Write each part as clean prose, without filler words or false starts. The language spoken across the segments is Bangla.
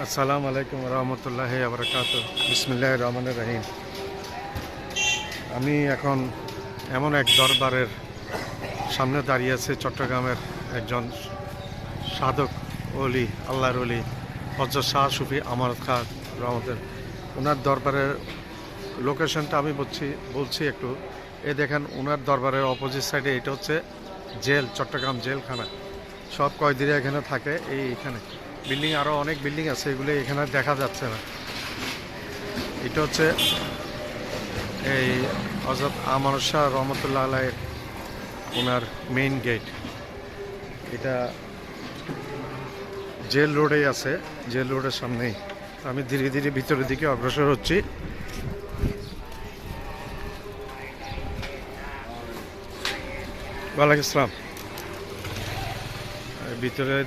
আসসালামু আলাইকুম রহমতুল্লাহি আবরাকাত। বিসমিল্লাহির রহমানির রহিম। আমি এখন এমন এক দরবারের সামনে দাঁড়িয়ে আছে, চট্টগ্রামের একজন সাধক অলি, আল্লাহর অলি হযরত শাহ সুফি আমানত খাঁ রহমতের, ওনার দরবারের লোকেশনটা আমি বলছি একটু। এ দেখেন, ওনার দরবারের অপোজিট সাইডে এটা হচ্ছে জেল, চট্টগ্রাম জেলখানা। সব কয়েদিরা এখানে থাকে। এইখানে বিল্ডিং, আরও অনেক বিল্ডিং আছে, এগুলো এখানে দেখা যাচ্ছে না। এটা হচ্ছে এই হযরত আমানত শাহ রহমতুল্লাহ আলাইহির ওনার মেইন গেট। এটা জেল রোডেই আছে, জেল রোডের সামনেই। আমি ধীরে ধীরে ভিতরের দিকে অগ্রসর হচ্ছি। ওয়ালাইকুম আসসালাম।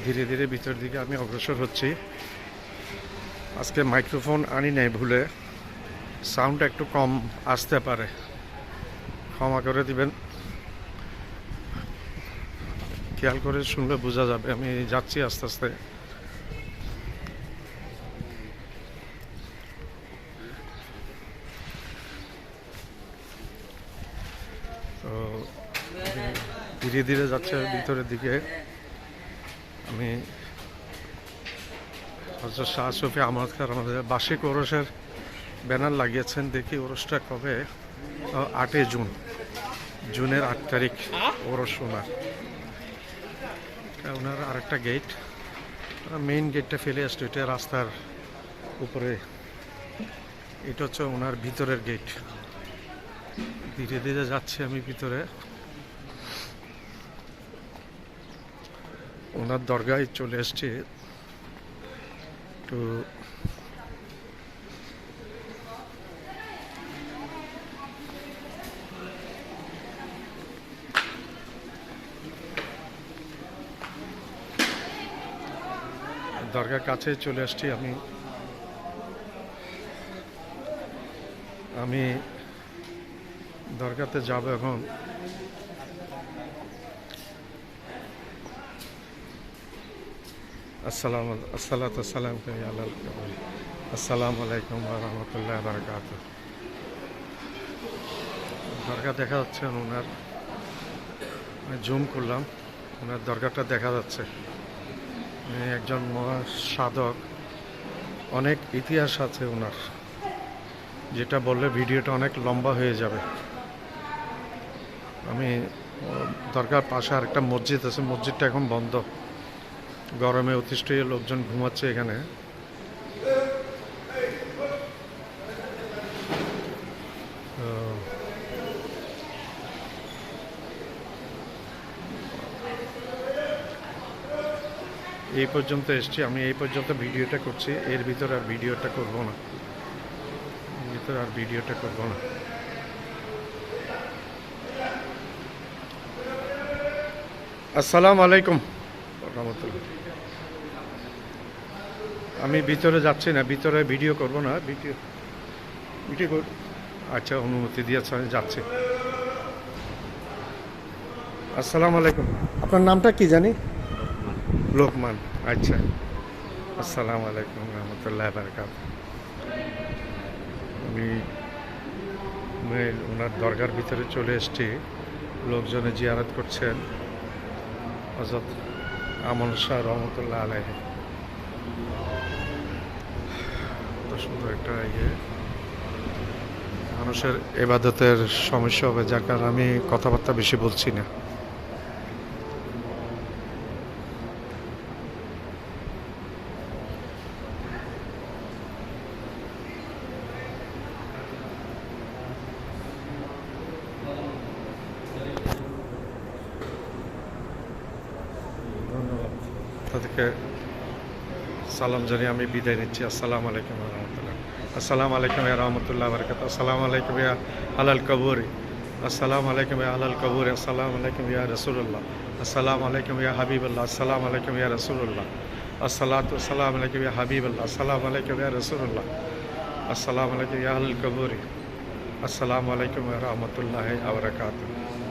ধীরে ধীরে ভিতরের দিকে আমি অগ্রসর হচ্ছি। আজকে মাইক্রোফোন আনি নাই ভুলে, সাউন্ড একটু কম আসতে পারে, ক্ষমা করে দিবেন। খেয়াল করে শুনলে বোঝা যাবে। আমি যাচ্ছি আস্তে আস্তে। তো ধীরে ধীরে যাচ্ছে ভিতরের দিকে। আমি হযরত শাহ সুফি আমানত খাঁ আমাদের বার্ষিক ওরসের ব্যানার লাগিয়েছেন। দেখি ওরসটা কবে। 8 জুন, জুনের 8 তারিখ ওরস ওনার আরেকটা গেট, মেইন গেটটা ফেলে আসছে, এটা রাস্তার উপরে। এটা হচ্ছে ওনার ভিতরের গেট। ধীরে ধীরে যাচ্ছি আমি ভিতরে। ওনার দরগায় চলে এসছি। একটু দরগার কাছে চলে আসছি আমি দরগাতে যাব এখন। আসসালামু আলাইকুম ওয়া রাহমাতুল্লাহি ওয়া বারাকাতুহু। দরগা দেখা যাচ্ছে ওনার, জুম করলাম, ওনার দরগাটা দেখা যাচ্ছে। একজন মহা সাধক, অনেক ইতিহাস আছে ওনার, যেটা বললে ভিডিওটা অনেক লম্বা হয়ে যাবে। আমি দরগার পাশে আরেকটা মসজিদ আছে, মসজিদটা এখন বন্ধ, গরমে অতিষ্ঠ হয়ে লোকজন ঘুমাচ্ছে এখানে। এই পর্যন্ত এসছি আমি, এই পর্যন্ত ভিডিওটা করছি, এর ভিতরে আর ভিডিওটা করব না, আসসালামু আলাইকুম রহমতুল্লাহ। আমি ভিতরে যাচ্ছি না, ভিতরে ভিডিও করব না, ভিডিও আচ্ছা, অনুমতি দিয়েছে, আমি যাচ্ছি। আসসালামু আলাইকুম। আপনার নামটা কি জানি? লোকমান। আচ্ছা, আসসালামু আলাইকুম রহমতুল্লাহ বারকাত। আমি ওনার দরগার ভিতরে চলে এসেছি। লোকজনে জিয়ারত করছেন হযরত আমানত শাহ রহমতুল্লাহ আলাইহি। কত সুন্দর একটা মানুষের ইবাদতের সমস্যা হবে, যার কারণে আমি কথাবার্তা বেশি বলছি না। তাদেরকে সালাম জানিয়ে আমি বিদায় নিচ্ছি। আসসালামু আলাইকুম রহমতুল্লাহ। আসসালামু আলাইকুম ইয়া রহমতুল্লাহ বারাকাত। আসসালামু আলাইকুম ইয়া আলাল কবুরি। আসসালামু আলাইকুম ইয়া আলাল কবুরি। আসসালামু আলাইকুম ইয়া রাসূলুল্লাহ। আসসালামু আলাইকুম ইয়া হাবিবাল্লাহ। আসসালামু আলাইকুম ইয়া রাসূলুল্লাহ। আসসালাতু ওয়াসসালামু আলাইকুম ইয়া হাবিবাল্লাহ। আসসালামু আলাইকুম ইয়া রাসূলুল্লাহ। আসসালামু আলাইকুম ইয়া আলাল কবুরি। আসসালামু আলাইকুম ইয়া রহমতুল্লাহি ওয়া বারাকাতুহু।